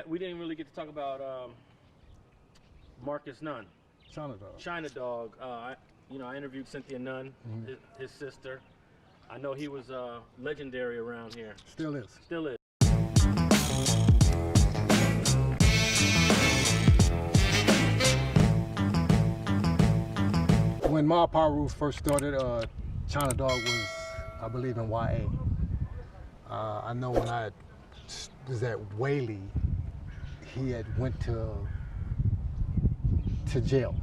We didn't really get to talk about Marcus Nunn. China Dogg. I interviewed Cynthia Nunn, his sister. I know he was legendary around here. Still is. Still is. When Mob Piru first started, China Dogg was, I believe, in YA. I know when I was at Whaley, he had went to jail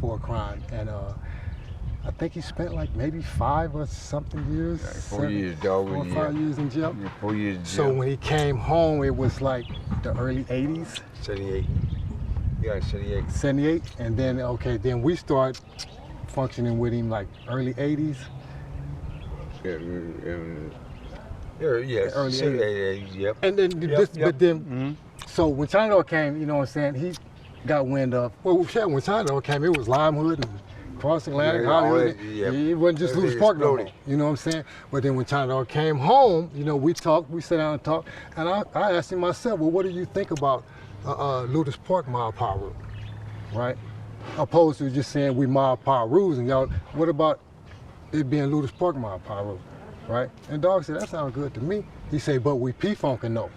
for a crime, and I think he spent like maybe 5 or something years. Like 4 years, dog. 4 or 5 years in jail. Yeah, 4 years in jail. So when he came home, it was like the early 80s. 78. Yeah, 78. 78, and then then we start functioning with him like early 80s. Yeah, early 80s, yep. And then but then, so when China Dogg came, you know what I'm saying, he got wind of, well, when China Dogg came, it was Lime Hood and Cross Atlantic, Hollywood. It wasn't just Lueders Park no more, you know what I'm saying? But then when China Dogg came home, you know, we talked, we sat down and talked, and I asked him myself, well, what do you think about Lueders Park Mob Piru, right? Opposed to just saying we Mob Pirus, and y'all, what about it being Lueders Park Mob Piru, right? And Dogg said, that sounds good to me. He said, but we P-funkin' though.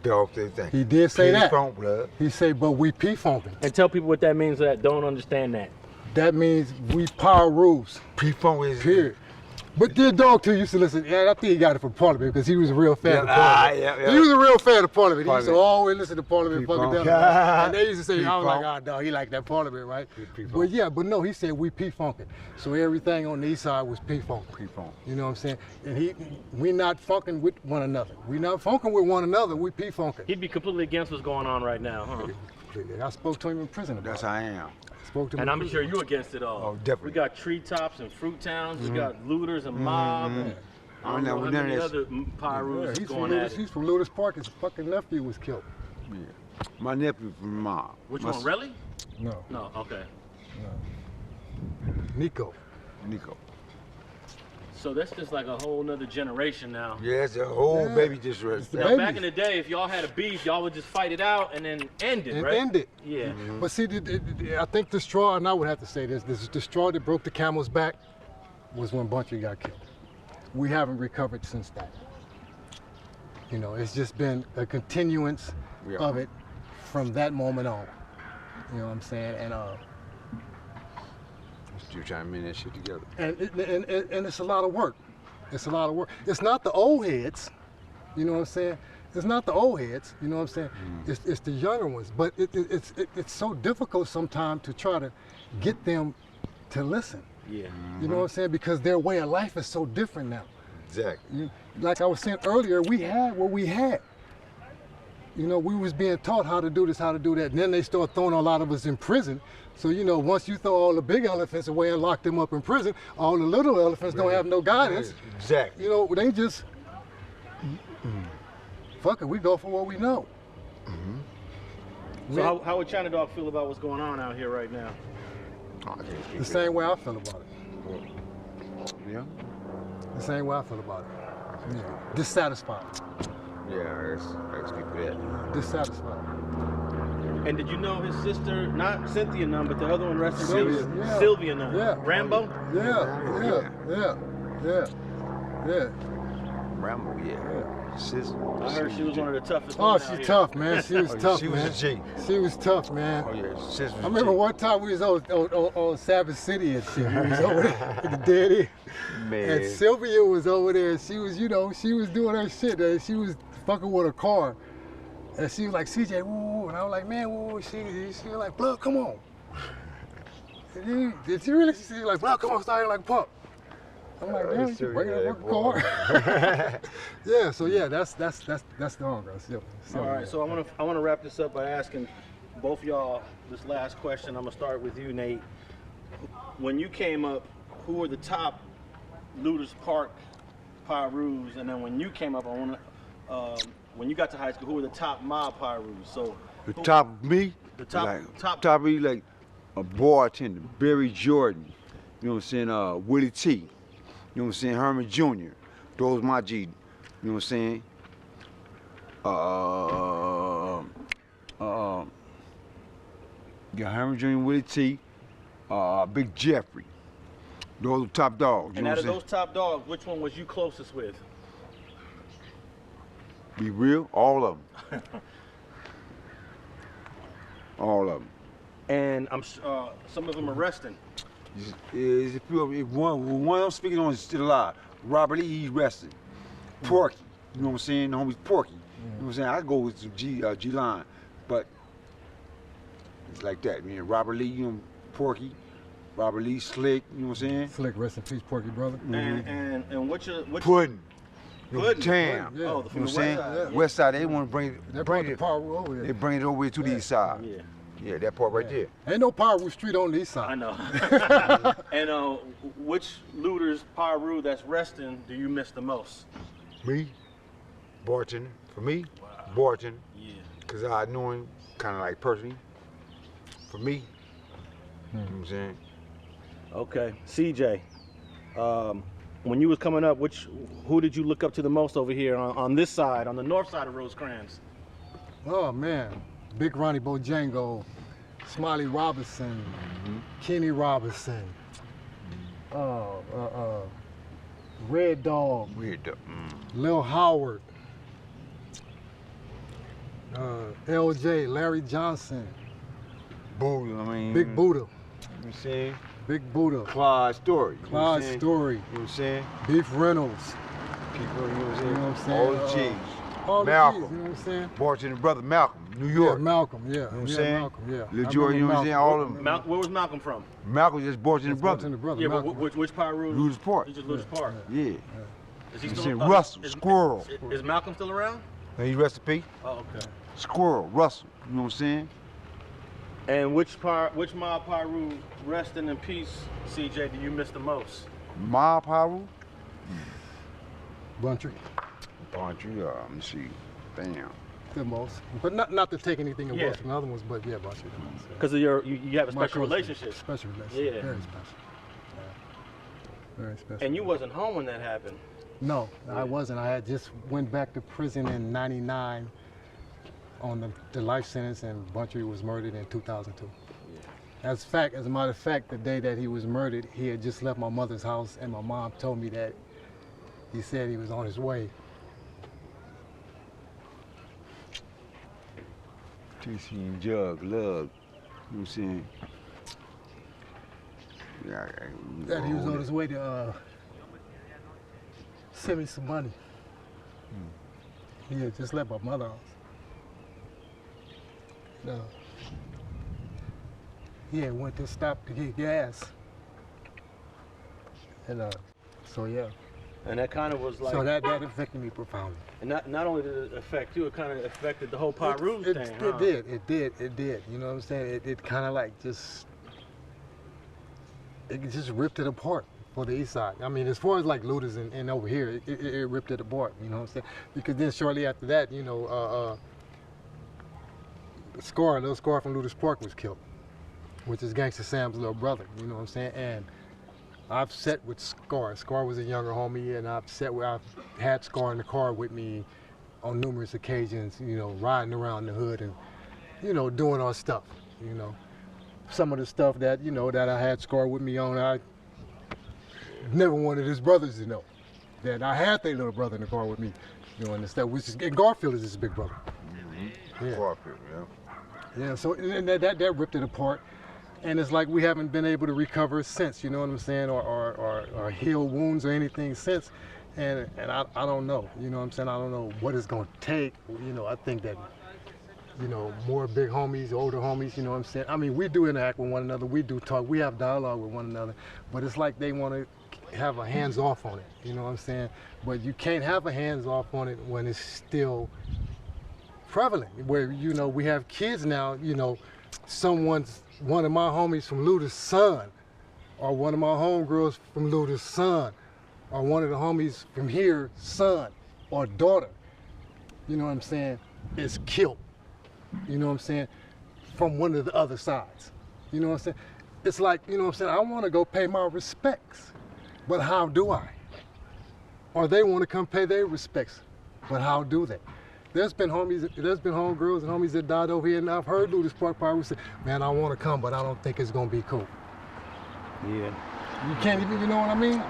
Dog said that. He did say that. P-funk, blood. He said, but we P-funkin'. And tell people what that means that don't understand that. That means we Pirus. P-funk is... Period. But then Dogg too used to listen. Yeah, I think he got it from Parliament because he was a real fan of Parliament. He was a real fan of Parliament. He used to always listen to Parliament, fucking down. And they used to say, I was like, oh, dog, he like that Parliament, right? But yeah, but no, he said we P-funkin'. So everything on the east side was P-funk. P-funk. You know what I'm saying? And we not funkin' with one another. We not funkin' with one another, we P-funkin'. He'd be completely against what's going on right now, huh? I spoke to him in prison about That's how I am. And I'm sure you're against it all. Oh, definitely. We got treetops and fruit towns. We got Lueders and Mob. And I don't know how many other Pirus going at it. He's from Lueders Park. His fucking nephew was killed. Yeah. My nephew from Mob. Which one, Relly? No. No, okay. No. Nico. So that's just like a whole nother generation now. Yeah, it's a whole baby generation. Now, back in the day, if y'all had a beef, y'all would just fight it out and then end it, right? End it. Yeah. But see, I think the straw, and I would have to say this, the straw that broke the camel's back was when Buntry got killed. We haven't recovered since that. You know, it's just been a continuance of it from that moment on. You know what I'm saying? And Still trying to mend that shit together. And it's a lot of work. It's a lot of work. It's not the old heads, you know what I'm saying? It's not the old heads, you know what I'm saying? It's the younger ones. But it's so difficult sometimes to try to get them to listen. Yeah. You know what I'm saying? Because their way of life is so different now. Exactly. Like I was saying earlier, we had what we had. You know, we was being taught how to do this, how to do that, and then they start throwing a lot of us in prison. So, you know, once you throw all the big elephants away and lock them up in prison, all the little elephants don't have no guidance. Exactly. You know, they just, fuck it, we go for what we know. So how would China Dogg feel about what's going on out here right now? The same way I feel about it. Yeah? The same way I feel about it. Yeah. Dissatisfied. Yeah, I speak for that. Dissatisfied. And did you know his sister, not Cynthia Nunn, but the other one, rest in peace, Sylvia Nunn? Yeah. Rambo? Yeah. Rambo, yeah. Sister. I heard she was one of the toughest. Oh, she's tough, man. She was tough, she man. was a G. She was tough, man. Oh yeah, sister was I remember one time we was on Savage City and shit. We was over there at the dead end. Man. And Sylvia was over there. And she was, you know, she was doing her shit. She was fucking with a car. And she was like, CJ, woo, and I was like, man, woo, she was like, blood, come on. Did she really? She was like, blood, come on, start like pump. I'm like, damn, you breaking that fucking car. Yeah, so yeah, that's the hunger. All right, so I want to wrap this up by asking both y'all this last question. I'm gonna start with you, Nate. When you came up, who were the top Lueders Park Pirus, and then when you came up, when you got to high school, who were the top Mob Pirus? So the top me? The top like, top me, like a bartender, Barry Jordan. You know what I'm saying? Willie T. You know what I'm saying? Herman Jr. Those my G. You know what I'm saying? Got Henry Jr. Willie T, Big Jeffrey. Those are top dogs. You And know out what of I'm those top dogs, which one was you closest with? saying? Be real, all of them. All of them. And some of them are resting. If one I'm speaking on is still alive. Robert Lee, he's resting. Porky, you know what I'm saying? The homie's Porky. You know what I'm saying? I go with some G-Line, but it's like that, man. Robert Lee, you know, Porky. Robert Lee, Slick, you know what I'm saying? Slick, rest in peace, Porky brother. And what's Pudding. Pudding? Damn. Yeah. Oh, You from know the what I'm saying? west side. West side, they want to bring it. They brought the Piru over They here. bring it over here to the east side. Yeah, Yeah, that part right there. Ain't no Piru street on the east side. I know. And which Lueders Piru that's resting do you miss the most? Me, bartender. For me, bartender. Yeah. Because I knew him kind of like personally. For me, you know what I'm saying? Okay, CJ. When you was coming up, who did you look up to the most over here on this side, on the north side of Rosecrans? Oh man, Big Ronnie Bojango, Smiley Robinson, Kenny Robinson, Red Dog, Weird. Lil Howard, LJ, Larry Johnson, Buddha, I mean. Big Buddha, You know what I'm saying? Big Buddha, Clyde Story. You know what I'm Clyde saying? Story, You know what I'm saying? Beef Reynolds, People, you know what I'm saying? You know what I'm saying? All the G's. all the Malcolm. G's, you know what I'm saying? Bartender brother Malcolm, New Yeah, York. Malcolm, yeah. You know what I'm yeah, saying? Malcolm, yeah. Lil I Joy, you know what I'm saying? remember All of them. Where was Malcolm from? Malcolm just bartender That's brother. Bartender brother, Yeah, but Malcolm. which Piru? Lueders Park. He's just Lueders Park. Yeah. Is he You still? saying Russell, Squirrel. Is Malcolm still around? Now you rest in peace. Oh, okay. Squirrel, Russell. You know what I'm saying? And which Mob Piru resting in peace, CJ, do you miss the most? Mob Piru. Buntry, Buntry, let me see. Damn. the most. But not to take anything away Yeah. from the other ones, but yeah, Buntry the most. Yeah. Because of you have a My special close- relationship. Special relationship. Yeah. Very special. Yeah. Very special. And you wasn't home when that happened. No, I wasn't. I had just went back to prison in '99 on the life sentence, and Buntry was murdered in 2002. As a matter of fact, the day that he was murdered, he had just left my mother's house, and my mom told me that he said he was on his way. TC and Jug, Love. You know what I'm saying? Yeah, That he was on his way to send me some money. He had just left my mother's house. No. He had went to stop to get gas. And so yeah. And that kind of was like, So that affected me profoundly. and not only did it affect you, it kind of affected the whole Piru thing, huh? It did. You know what I'm saying? It kind of like it just ripped it apart for the east side. I mean, as far as like Lueders and over here, it ripped it apart. You know what I'm saying? Because then shortly after that, you know, Little Scar from Lueders Park was killed, which is Gangster Sam's little brother. You know what I'm saying? And I've sat with Scar. Scar was a younger homie, and I've had Scar in the car with me on numerous occasions, you know, riding around the hood and, you know, doing our stuff, you know. Some of the stuff that, you know, that I had Scar with me on, I never wanted his brothers to know that I had their little brother in the car with me, you know, and the stuff, which is, and Garfield is his big brother. Yeah. Garfield, yeah. Yeah, so and that ripped it apart. And it's like we haven't been able to recover since, you know what I'm saying, or heal wounds or anything since. And I don't know, you know what I'm saying, I don't know what it's gonna take. You know, I think that, you know, more big homies, older homies, you know what I'm saying. I mean, we do interact with one another, we do talk, we have dialogue with one another, but it's like they wanna have a hands off on it, you know what I'm saying. But you can't have a hands off on it when it's still prevalent, where, you know, we have kids now, you know, one of my homies from Lueders' son, or one of my homegirls from Lueders' son, or one of the homies from here, son or daughter, you know what I'm saying, is killed, you know what I'm saying, from one of the other sides, you know what I'm saying. It's like, you know what I'm saying, I want to go pay my respects, but how do I? Or they want to come pay their respects, but how do they? there's been homegirls and homies that died over here, and I've heard Lueders Park Piru say, man, I want to come, but I don't think it's gonna be cool. Yeah. You can't even, you know what I mean?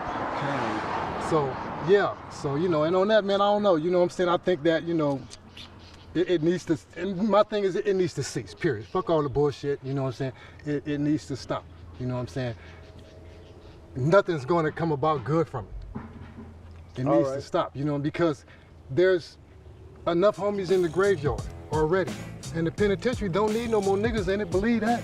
So, yeah, so, you know, and on that, man, I don't know, you know what I'm saying? I think that, you know, it needs to, and my thing is it needs to cease, period. Fuck all the bullshit, you know what I'm saying? It needs to stop, you know what I'm saying? Nothing's gonna come about good from it. It needs to stop, you know, because there's enough homies in the graveyard already. And the penitentiary don't need no more niggas in it, believe that.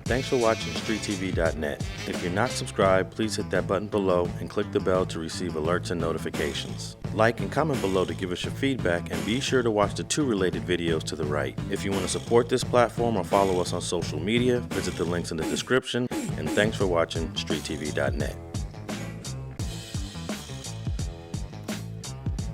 Thanks for watching StreetTV.net. If you're not subscribed, please hit that button below and click the bell to receive alerts and notifications. Like and comment below to give us your feedback, and be sure to watch the 2 related videos to the right. If you want to support this platform or follow us on social media, visit the links in the description, and thanks for watching StreetTV.net.